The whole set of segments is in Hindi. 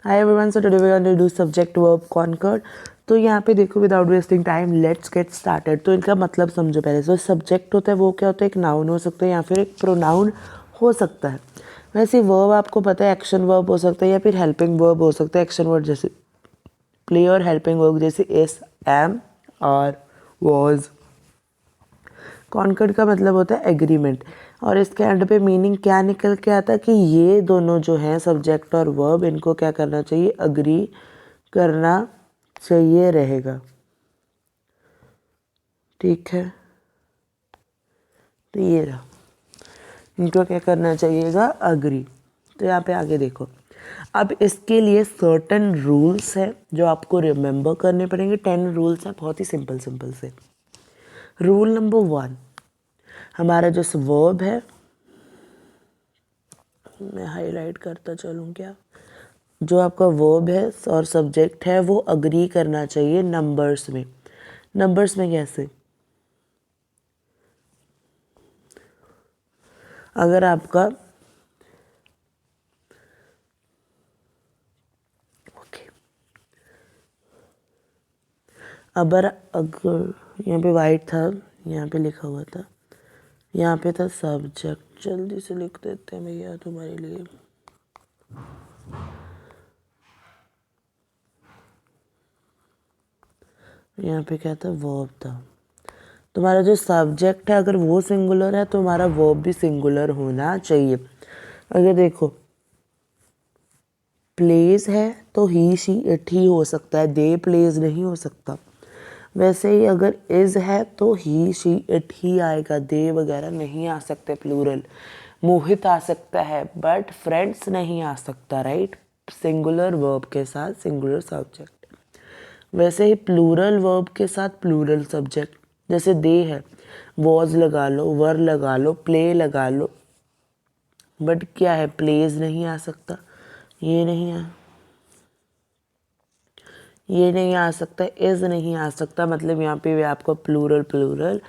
Hi everyone, so today we are going to do subject verb concord. तो यहाँ पे देखो, without wasting time let's get started. तो इनका मतलब समझो पहले। जो सब्जेक्ट होता है वो क्या होता है? एक नाउन हो सकता है या फिर एक प्रोनाउन हो सकता है। वैसे वर्ब आपको पता है एक्शन वर्ब हो सकता है या फिर हेल्पिंग वर्ब हो सकता है। एक्शन वर्ब जैसे प्ले और हेल्पिंग वर्ब जैसे is, am, are, was. Concord का मतलब होता है एग्रीमेंट। और इसके एंड पे मीनिंग क्या निकल के आता है कि ये दोनों जो हैं सब्जेक्ट और वर्ब, इनको क्या करना चाहिए? अग्री करना चाहिए रहेगा। ठीक है, तो ये रहा, इनको क्या करना चाहिएगा? अग्री। तो यहाँ पे आगे देखो, अब इसके लिए सर्टेन रूल्स है जो आपको रिमेंबर करने पड़ेंगे। 10 रूल्स हैं, बहुत ही सिंपल सिंपल से। रूल नंबर 1, हमारा जो वर्ब है, मैं हाईलाइट करता चलूँ क्या? जो आपका वर्ब है और सब्जेक्ट है वो अग्री करना चाहिए नंबर्स में। नंबर्स में कैसे? अगर आपका अगर यहाँ पे वाइट था, यहाँ पे लिखा हुआ था, यहाँ पे था सब्जेक्ट। जल्दी से लिख देते हैं भैया तुम्हारे लिए। यहाँ पे क्या था? वर्ब था। तुम्हारा जो सब्जेक्ट है अगर वो सिंगुलर है तो हमारा वर्ब भी सिंगुलर होना चाहिए। अगर देखो प्लेज है तो ही, शी, इट ही हो सकता है, दे प्लेज नहीं हो सकता। वैसे ही अगर इज है तो ही, शी, इट ही आएगा, दे वगैरह नहीं आ सकते प्लूरल। मोहित आ सकता है बट फ्रेंड्स नहीं आ सकता, राइट? सिंगुलर वर्ब के साथ सिंगुलर सब्जेक्ट। वैसे ही प्लूरल वर्ब के साथ प्लूरल सब्जेक्ट। जैसे दे है, वॉज लगा लो, वर लगा लो, प्ले लगा लो, बट क्या है? प्लेज नहीं आ सकता, ये नहीं आ सकता, इज नहीं आ सकता। मतलब यहाँ पे भी आपको प्लूरल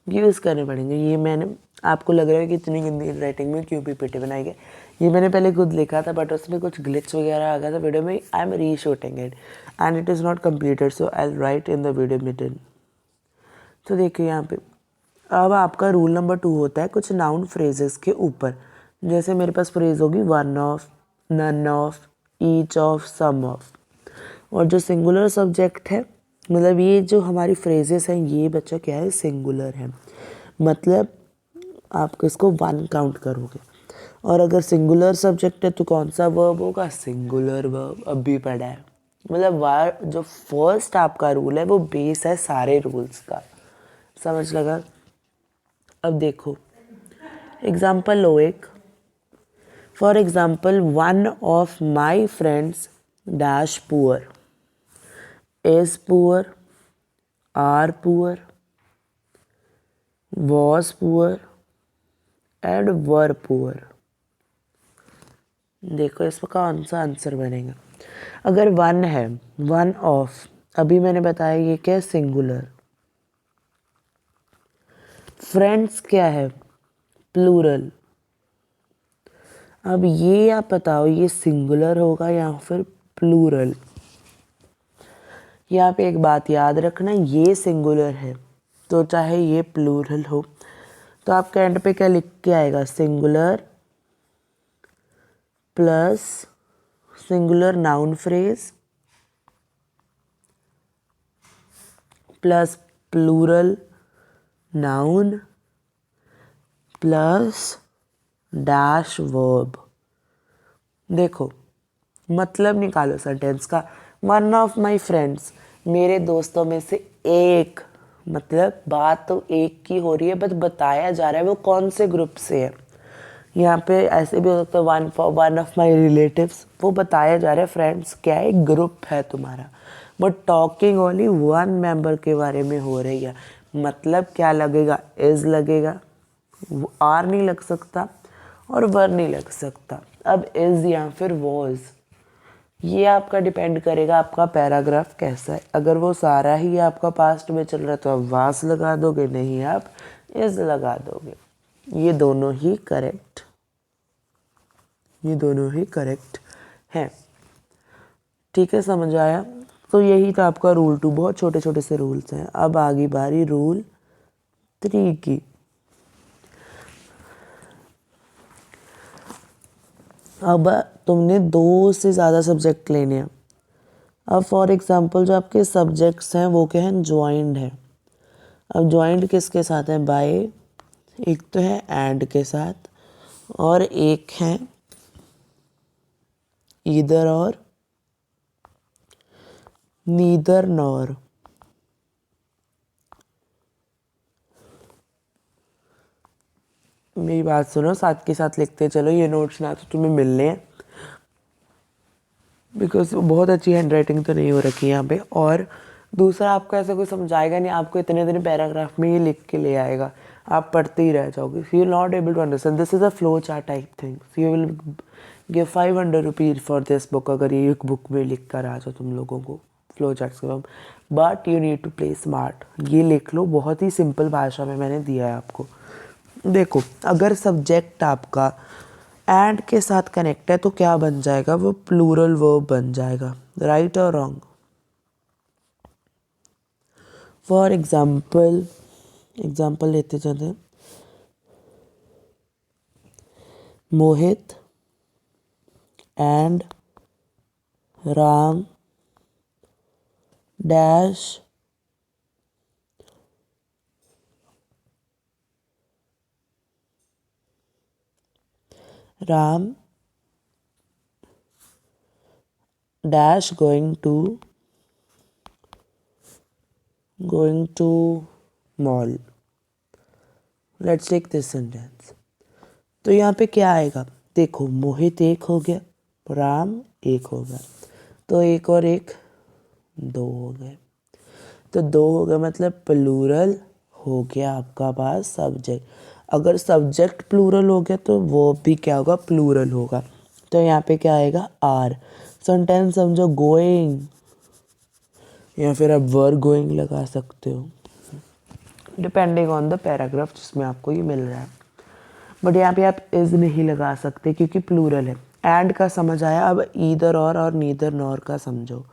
यूज़ करने पड़ेंगे। ये मैंने आपको लग रहा है कि इतनी गंदी राइटिंग में क्यों पीपीटी बनाई गई। ये मैंने पहले खुद लिखा था बट उसमें कुछ ग्लिच वगैरह आ गया था वीडियो में। I am reshooting it and it is not completed, so I write in the video middle. तो देखिए यहाँ पे अब आपका रूल नंबर 2 होता है कुछ नाउन फ्रेजेस के ऊपर। जैसे मेरे पास फ्रेज होगी one of, none of, each of, some of. और जो सिंगुलर सब्जेक्ट है, मतलब ये जो हमारी फ्रेजेस हैं ये बच्चा क्या है? सिंगुलर है। मतलब आप इसको 1 काउंट करोगे। और अगर सिंगुलर सब्जेक्ट है तो कौन सा वर्ब होगा? Singular verb. अभी पढ़ा है। मतलब वार जो फर्स्ट आपका रूल है वो बेस है सारे रूल्स का। समझ लगा? अब देखो एग्जाम्पल लो एक। For example, one of my friends dash poor, is poor, are poor, was poor and were poor। देखो इसका कौन सा आंसर बनेगा? अगर वन है, वन ऑफ, अभी मैंने बताया ये क्या है? सिंगुलर। फ्रेंड्स क्या है? प्लूरल। अब ये आप बताओ ये सिंगुलर होगा या फिर प्लूरल? यहाँ पे एक बात याद रखना, ये सिंगुलर है तो चाहे ये प्लूरल हो। तो आपका एंड पे क्या लिख के आएगा? Singular plus singular noun phrase plus plural noun plus dash verb. देखो मतलब निकालो सेंटेंस का। वन ऑफ माई फ्रेंड्स, मेरे दोस्तों में से एक, मतलब बात तो एक की हो रही है बट बताया जा रहा है वो कौन से ग्रुप से है। यहाँ पे ऐसे भी हो सकता है वन ऑफ माई रिलेटिव्स, वो बताया जा रहा है फ्रेंड्स क्या है? एक ग्रुप है तुम्हारा, but talking only one member के बारे में हो रही है। मतलब क्या लगेगा? इज लगेगा, आर नहीं लग सकता और वर नहीं लग सकता। अब इज या फिर वॉज, ये आपका डिपेंड करेगा आपका पैराग्राफ कैसा है। अगर वो सारा ही आपका पास्ट में चल रहा है तो आप वास लगा दोगे, नहीं आप इज लगा दोगे। ये दोनों ही करेक्ट हैं। ठीक है, समझ आया? तो यही था आपका रूल 2, बहुत छोटे छोटे से रूल्स हैं। अब आगे बारी रूल 3 की। अब तुमने 2 से ज़्यादा सब्जेक्ट लेने हैं। अब फॉर एग्जांपल जो आपके सब्जेक्ट्स हैं वो क्या हैं, ज्वाइंट है। अब ज्वाइंट किसके साथ है, बाय, एक तो है एंड के साथ, और एक है ईदर और नीदर नॉर। मेरी बात सुनो, साथ के साथ लिखते चलो, ये नोट्स ना तो तुम्हें मिलने हैं, बिकॉज बहुत अच्छी हैंड राइटिंग तो नहीं हो रखी है यहाँ पे। और दूसरा, आपको ऐसा कोई समझाएगा नहीं, आपको इतने इतने पैराग्राफ में ये लिख के ले आएगा, आप पढ़ते ही रह जाओगे। You will not able to understand, this is a flow chart type thing. You will give 500 rupees for this book, अगर ये एक बुक में लिख कर आ जाओ तुम लोगों को फ्लो चार्ट्स के। But you need to play smart. ये लिख लो, बहुत ही सिंपल भाषा में मैंने दिया है आपको। देखो, अगर सब्जेक्ट आपका एंड के साथ कनेक्ट है तो क्या बन जाएगा, वो प्लूरल वर्ब बन जाएगा, राइट और रॉन्ग? फॉर एग्जाम्पल लेते चलते हैं। Mohit and Ram dash Ram dash going to mall. Let's take this sentence. तो यहाँ पे क्या आएगा, देखो, मोहित एक हो गया, राम एक हो गया, तो एक और एक 2 हो गए। तो 2 हो गया मतलब प्लूरल हो गया आपका पास सब्जेक्ट। अगर सब्जेक्ट प्लूरल हो गया तो वो भी क्या होगा, प्लूरल होगा। तो यहाँ पे क्या आएगा, आर। सेंटेंस समझो, गोइंग, या फिर आप वर गोइंग लगा सकते हो, डिपेंडिंग ऑन द पैराग्राफ जिसमें आपको ये मिल रहा है। बट यहाँ पे आप इज नहीं लगा सकते क्योंकि प्लूरल है। एंड का समझ आया, अब ईदर और नीदर नॉर का समझो।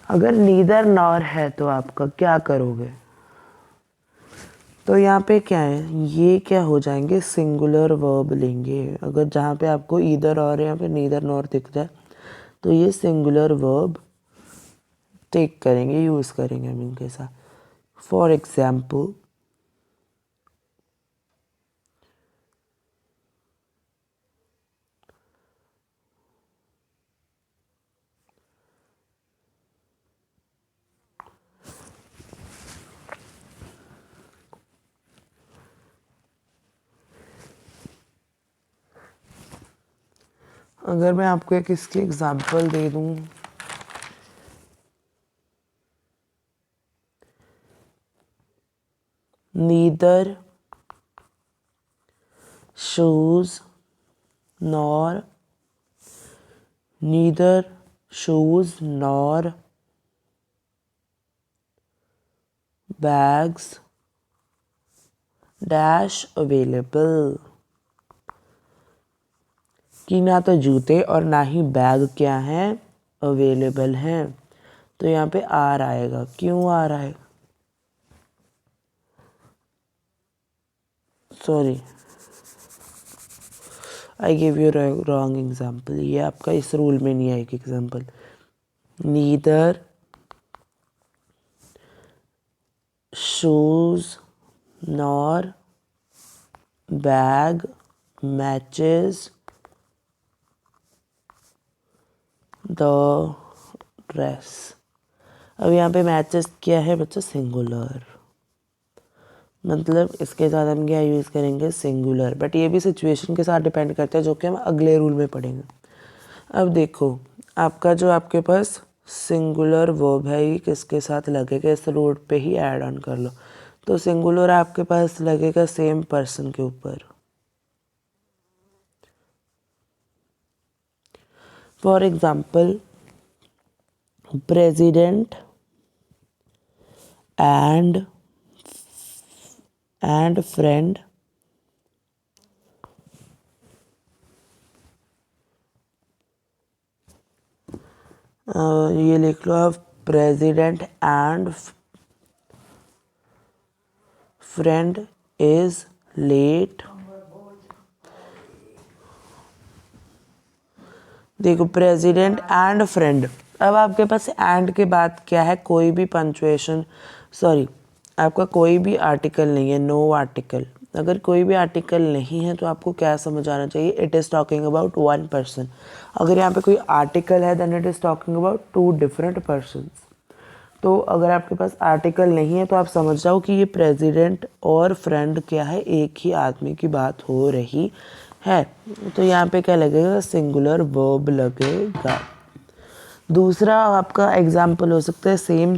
अगर नीदर नॉर है तो आपका क्या करोगे, तो यहाँ पे क्या है, ये क्या हो जाएंगे, सिंगुलर वर्ब लेंगे। अगर जहाँ पे आपको ईदर और यहाँ पे नीदर नॉर दिख जाए तो ये सिंगुलर वर्ब टेक करेंगे, यूज़ करेंगे हम इनके साथ। फॉर एग्जाम्पल, अगर मैं आपको एक इसकी एग्जाम्पल दे दूँ, neither shoes nor bags dash available. कि ना तो जूते और ना ही बैग क्या हैं, अवेलेबल हैं। तो यहाँ पे आर आएगा, क्यों आ रहा है, sorry I give you wrong example, ये आपका इस रूल में नहीं आएगी example. Neither shoes nor bag matches the dress. अब यहाँ पे मैचेस क्या है बच्चा, सिंगुलर, मतलब इसके साथ हम क्या यूज़ करेंगे, सिंगुलर। बट ये भी सिचुएशन के साथ डिपेंड करता है, जो कि हम अगले रूल में पढ़ेंगे। अब देखो, आपका जो आपके पास सिंगुलर वर्ब है, ये किसके साथ लगेगा, इस रूट पे ही ऐड ऑन कर लो। तो सिंगुलर आपके पास लगेगा सेम पर्सन के ऊपर। For example, president and friend ये लिख लो आप, president and friend is late. देखो प्रेसिडेंट एंड फ्रेंड, अब आपके पास एंड के बाद क्या है, कोई भी पंक्चुएशन, सॉरी आपका कोई भी आर्टिकल नहीं है, नो आर्टिकल। अगर कोई भी आर्टिकल नहीं है तो आपको क्या समझ आना चाहिए, it is talking about one person. अगर यहाँ पे कोई आर्टिकल है then it is talking about two different persons. तो अगर आपके पास आर्टिकल नहीं है तो आप समझ जाओ कि ये प्रेसिडेंट और फ्रेंड क्या है, एक ही आदमी की बात हो रही है। तो यहाँ पे क्या लगेगा, सिंगुलर वर्ब लगेगा। दूसरा आपका एग्जाम्पल हो सकता है सेम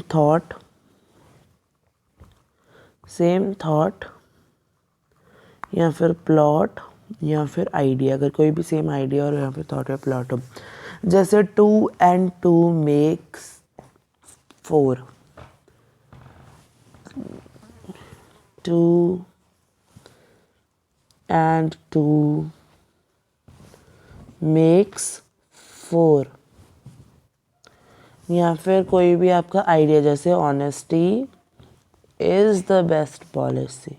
थॉट या फिर प्लॉट या फिर आइडिया। अगर कोई भी सेम आइडिया और यहाँ पे थॉट या प्लॉट हो, जैसे 2 and 2 makes 4, 2 and 2 makes 4। या फिर कोई भी आपका आइडिया, जैसे honesty is the best policy.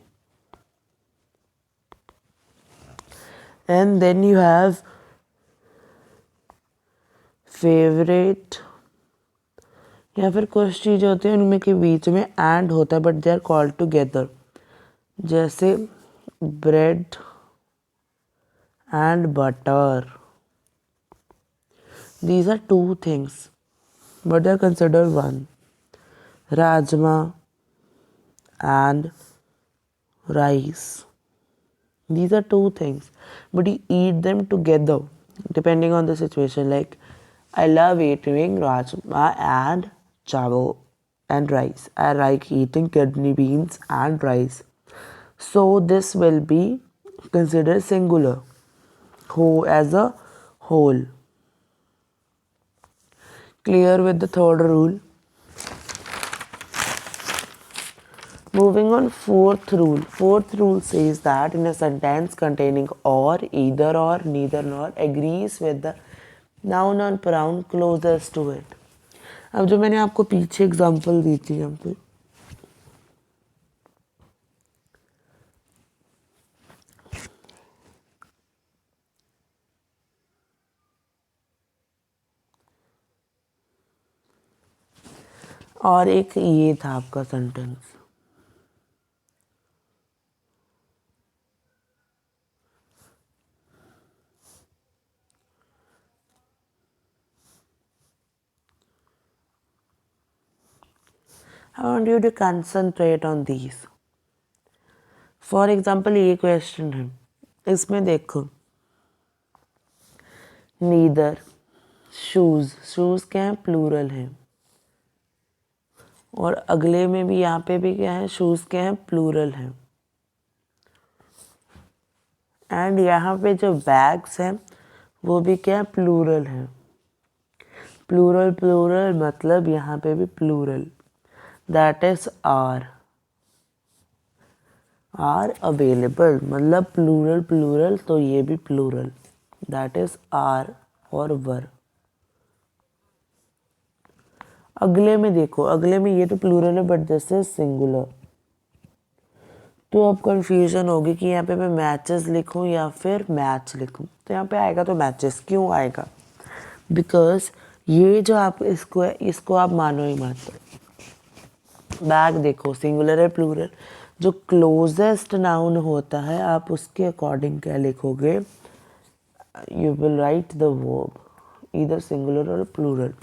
And then you have favourite, या फिर कुछ चीज़ें होती हैं उनमें के बीच में एंड होता है but they are called together, जैसे bread and butter. These are two things but they are considered one. Rajma and rice, these are two things but you eat them together depending on the situation. Like I love eating rajma and chawal and rice. I like eating kidney beans and rice, so this will be considered singular, whole, as a whole. Clear with the third rule? Moving on, fourth rule. Fourth rule says that in a sentence containing or, either or, neither nor agrees with the noun or pronoun closest to it. अब जो मैंने आपको पीछे एग्जांपल दी थी यहाँ पे, और एक ये था आपका sentence, I want you to concentrate on these. For example ये क्वेश्चन है, इसमें देखो नीदर, शूज, शूज क्या है, प्लूरल है, और अगले में भी यहाँ पे भी क्या है, शूज क्या है, प्लूरल है। एंड यहाँ पे जो बैग्स हैं वो भी क्या है, प्लूरल है। प्लूरल प्लूरल मतलब यहाँ पे भी plural, that is are available, मतलब प्लूरल प्लूरल तो ये भी प्लूरल, दैट इज आर और वर। अगले में देखो, अगले में ये तो प्लूरल है बट दिस इज सिंगुलर। तो अब कंफ्यूजन होगी कि यहाँ पे मैं मैचेस लिखूँ या फिर मैच लिखूँ। तो यहाँ पे आएगा तो मैचेस। क्यों आएगा? बिकॉज ये जो आप इसको आप मानो ही मत। बैग देखो सिंगुलर है प्लूरल, जो क्लोजेस्ट नाउन होता है आप उसके अकॉर्डिंग क्या लिखोगे, you will write the verb either singular और plural.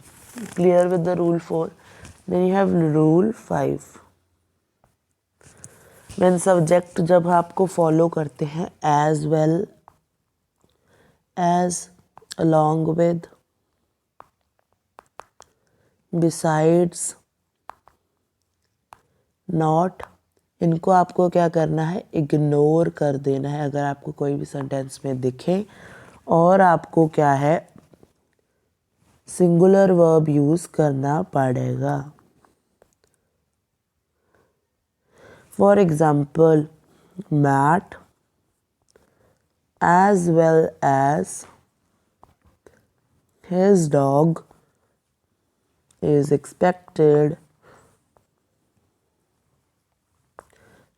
Clear with the rule 4? Then you have rule 5। When subject जब आपको फॉलो करते हैं as well as, along with, besides, not, इनको आपको क्या करना है, इग्नोर कर देना है अगर आपको कोई भी सेंटेंस में दिखे और आपको क्या है, सिंगुलर वर्ब यूज करना पड़ेगा। For example Matt as well as his dog is expected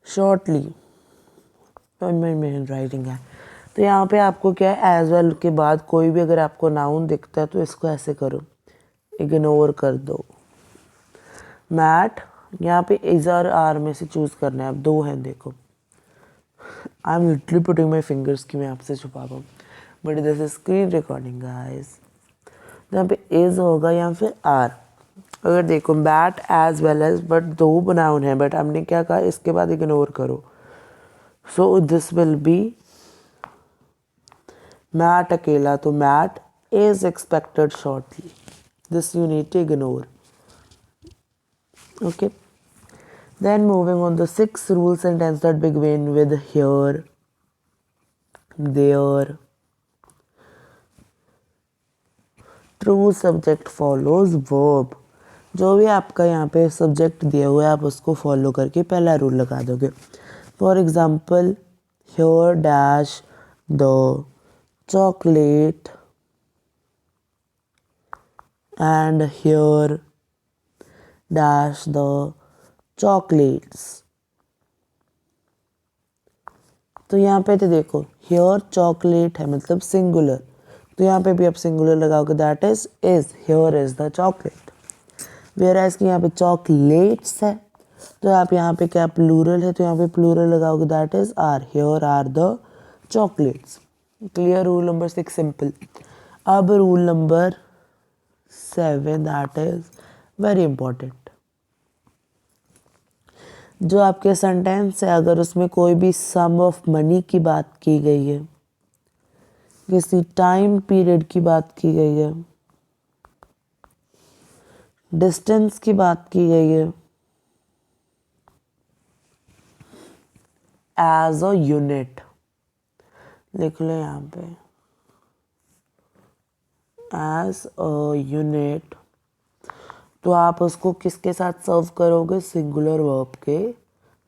shortly। मेरी हैंड राइटिंग है। तो यहाँ पे आपको क्या है, एज वेल के बाद कोई भी अगर आपको नाउन दिखता है तो इसको ऐसे करो, इग्नोर कर दो। मैट, यहाँ पे इज और आर में से चूज करना है। अब दो हैं, देखो I am literally putting my fingers कि मैं आपसे छुपा पाऊँ, but this is screen recording guys. यहाँ पे इज होगा या फिर आर। अगर देखो mat as well as, but दो नाउन है, बट हमने क्या कहा इसके बाद इग्नोर करो। So this will be mat अकेला, तो mat is expected shortly, this you need to ignore. Okay. Then moving on, the 6 rule sentence that begin with here, there. True subject follows verb। जो भी आपका यहाँ पे सब्जेक्ट दिया हुआ है आप उसको फॉलो करके पहला रूल लगा दोगे। For example, here dash the chocolate and here dash the chocolates। तो यहाँ पे तो देखो हियर चॉकलेट है मतलब सिंगुलर, तो यहाँ पे भी आप सिंगुलर लगाओगे, that is here is the chocolate. Whereas कि यहाँ पे चॉकलेट्स है, तो आप यहाँ पे क्या प्लूरल है, तो यहाँ पे प्लूरल लगाओगे, that is are, here are the chocolates. Clear. Rule number 6 simple. अब rule number 7, that is very important. जो आपके सेंटेंस है अगर उसमें कोई भी सम ऑफ मनी की बात की गई है, किसी टाइम पीरियड की बात की गई है, डिस्टेंस की बात की गई है, एज अ यूनिट, लिख लो यहाँ पे एज अ यूनिट, तो आप उसको किसके साथ सर्व करोगे, सिंगुलर वर्ब के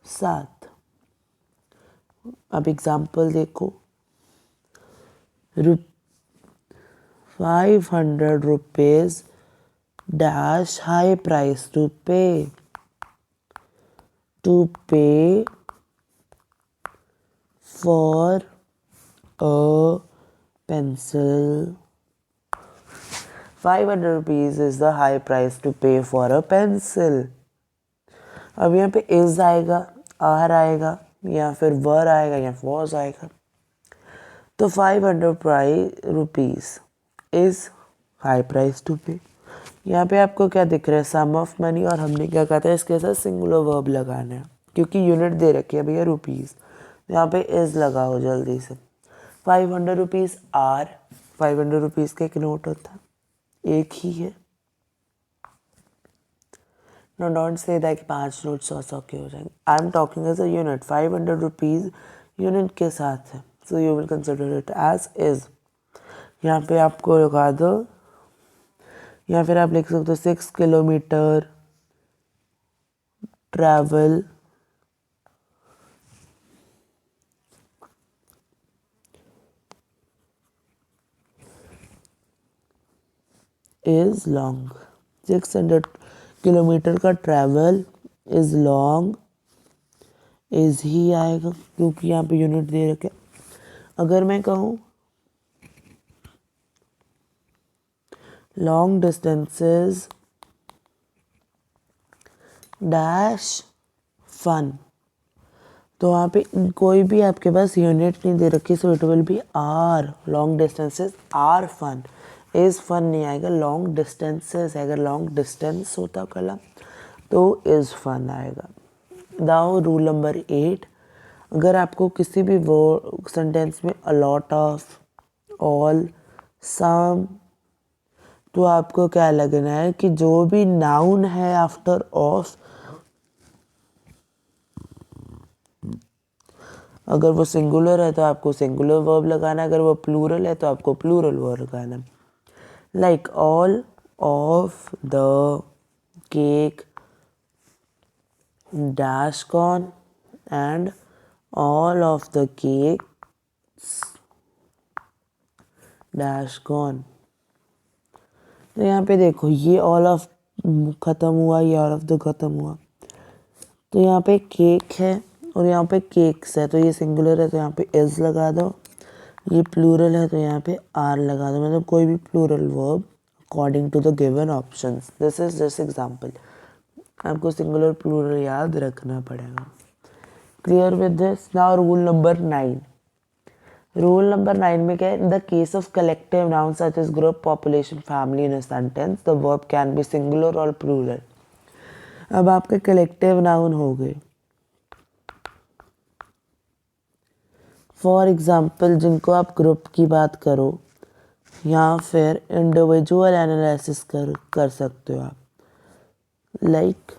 साथ। अब एग्जाम्पल देखो, 500 rupees dash high price to pay for a pencil। 500 rupees is the high price to pay for a pencil। अब यहाँ पे is आएगा, आर आएगा, या फिर वर आएगा, या वॉज आएगा। तो 500 rupees is high price to pay. यहाँ पे आपको क्या दिख रहा है, सम ऑफ मनी, और हमने क्या कहा था इसके साथ सिंगुलर वर्ब लगाना है क्योंकि यूनिट दे रखी है भैया रुपीज़। यहाँ पे इज लगाओ जल्दी से। 500 रुपीज़ आर, 500 रुपीज़ का एक नोट होता है, एक ही है। नो डोंट से दैट कि 5 नोट 100 के हो जाएंगे। I am talking as a unit. 500 rupees unit के साथ है, so you will consider it as is. यहाँ पे आपको लगा दो, या फिर आप लिख सकते हो 6 kilometre travel is long. 600 kilometre का ट्रैवल इज लॉन्ग, इज ही आएगा क्योंकि यहाँ पे यूनिट दे रखे। अगर मैं कहूँ लॉन्ग डिस्टेंसेस डैश फन, तो वहाँ पे कोई भी आपके पास यूनिट नहीं दे रखी, so it will be are. Long distances are fun, is fun नहीं आएगा, लॉन्ग डिस्टेंसेस। अगर लॉन्ग डिस्टेंस होता कला तो इज फन आएगा। दाओ रूल नंबर 8, अगर आपको किसी भी वर्ड सेंटेंस में अ लॉट ऑफ, ऑल, सम, तो आपको क्या लगना है कि जो भी नाउन है आफ्टर ऑफ, अगर वो सिंगुलर है तो आपको सिंगुलर वर्ब लगाना है, अगर वो प्लूरल है तो आपको प्लूरल वर्ब लगाना है। Like all of the cake dash corn and all of the cake dash corn. तो यहाँ पे देखो ये ऑल ऑफ ख़त्म हुआ, ईयर ऑफ द ख़त्म हुआ। तो यहाँ पे केक है और यहाँ पे केक्स है, तो ये सिंगुलर है तो यहाँ पे इज लगा दो। ये प्लूरल है तो यहाँ पे आर लगा दो, मतलब कोई भी plural verb according to the given options. This is just example. आपको सिंगुलर प्लूरल याद रखना पड़ेगा। Clear with this? Now rule number 9। Rule number 9 में क्या है? In the case of collective noun such as group, population, family in a sentence, the verb can be singular और प्लूरल। अब आपके कलेक्टिव नाउन हो गए, फॉर एग्जाम्पल जिनको आप ग्रुप की बात करो या फिर इंडिविजुअल एनालिसिस कर सकते हो आप। लाइक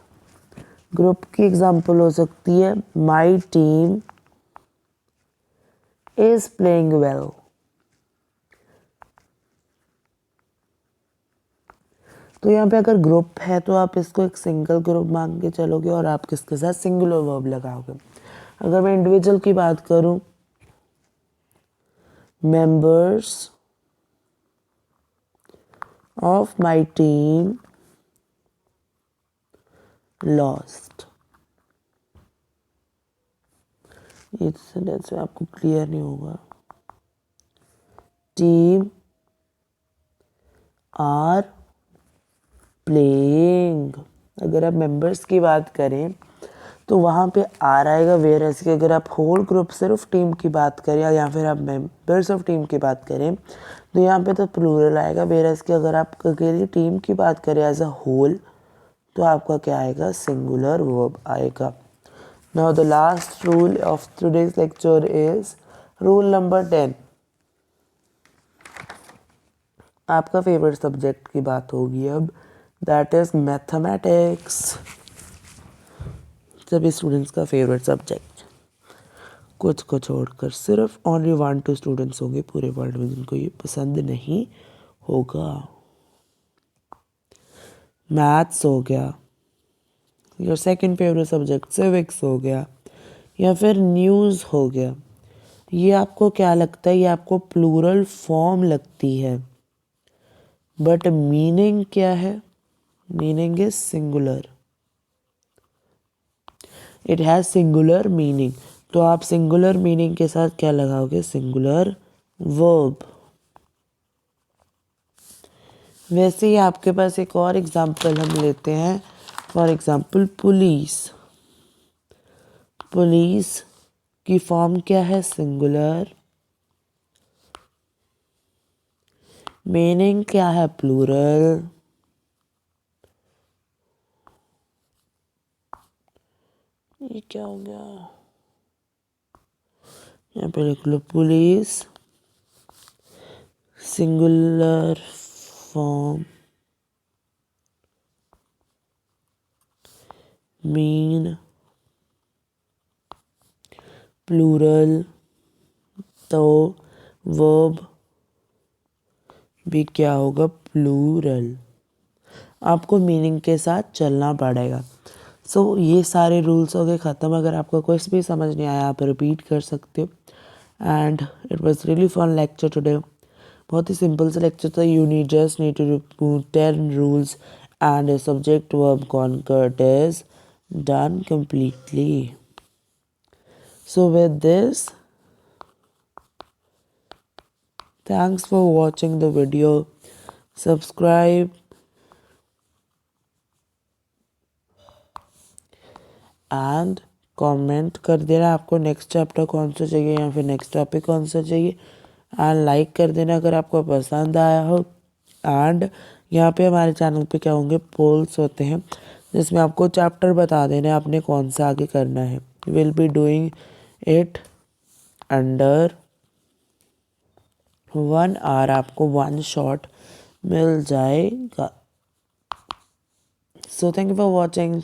ग्रुप की एग्जाम्पल हो सकती है my team is playing well. तो यहाँ पे अगर ग्रुप है तो आप इसको एक सिंगल ग्रुप मान के चलोगे और आप किसके साथ सिंगुलर वर्ब लगाओगे। अगर मैं इंडिविजुअल की बात करूँ, members of my team lost। ये सेंटेंस में आपको क्लियर नहीं होगा। Team are playing. अगर आप मेंबर्स की बात करें तो वहाँ पे आर आएगा, वेयर एज कि अगर आप होल ग्रुप सिर्फ टीम की बात करें या फिर आप मेंबर्स ऑफ टीम की बात करें तो यहाँ पे तो प्लूरल आएगा, वेयर एज कि अगर आप अकेली टीम की बात करें एज अ होल तो आपका क्या आएगा? सिंगुलर वर्ब आएगा। Now the last rule of today's lecture is rule number 10। आपका फेवरेट सब्जेक्ट की बात होगी अब, दैट इज मैथमेटिक्स। सभी स्टूडेंट्स का फेवरेट सब्जेक्ट, कुछ को छोड़कर सिर्फ ओनली 1-2 स्टूडेंट्स होंगे पूरे वर्ल्ड में जिनको ये पसंद नहीं होगा। मैथ्स हो गया, your second favourite subject civics हो गया, या फिर न्यूज़ हो गया। ये आपको क्या लगता है? ये आपको प्लूरल फॉर्म लगती है, बट मीनिंग क्या है? Meaning is singular, it has singular meaning. तो आप सिंगुलर मीनिंग के साथ क्या लगाओगे? Singular verb. वैसे ही आपके पास एक और एग्जांपल हम लेते हैं, फॉर एग्जांपल पुलिस। पुलिस की फॉर्म क्या है? सिंगुलर। मीनिंग क्या है? प्लूरल। ये क्या हो गया? यहाँ पे लिख लो police singular form mean plural, तो वर्ब भी क्या होगा? प्लूरल। आपको मीनिंग के साथ चलना पड़ेगा। सो ये सारे रूल्स हो गए ख़त्म। अगर आपको कुछ भी समझ नहीं आया आप रिपीट कर सकते हो। And it was really fun lecture today. बहुत ही सिंपल सा लेक्चर था। You just need to repeat 10 rules and subject verb concord is done completely. So with this, thanks for watching the video. Subscribe and comment कर देना आपको नेक्स्ट चैप्टर कौन सा चाहिए या फिर नेक्स्ट टॉपिक कौन सा चाहिए। एंड लाइक कर देना अगर आपको पसंद आया हो। एंड यहाँ पे हमारे चैनल पे क्या होंगे? पोल्स होते हैं जिसमें आपको चैप्टर बता देना आपने कौन सा आगे करना है। Will be doing it under 1 hour. आपको 1 शॉट मिल जाएगा। So thank you for watching.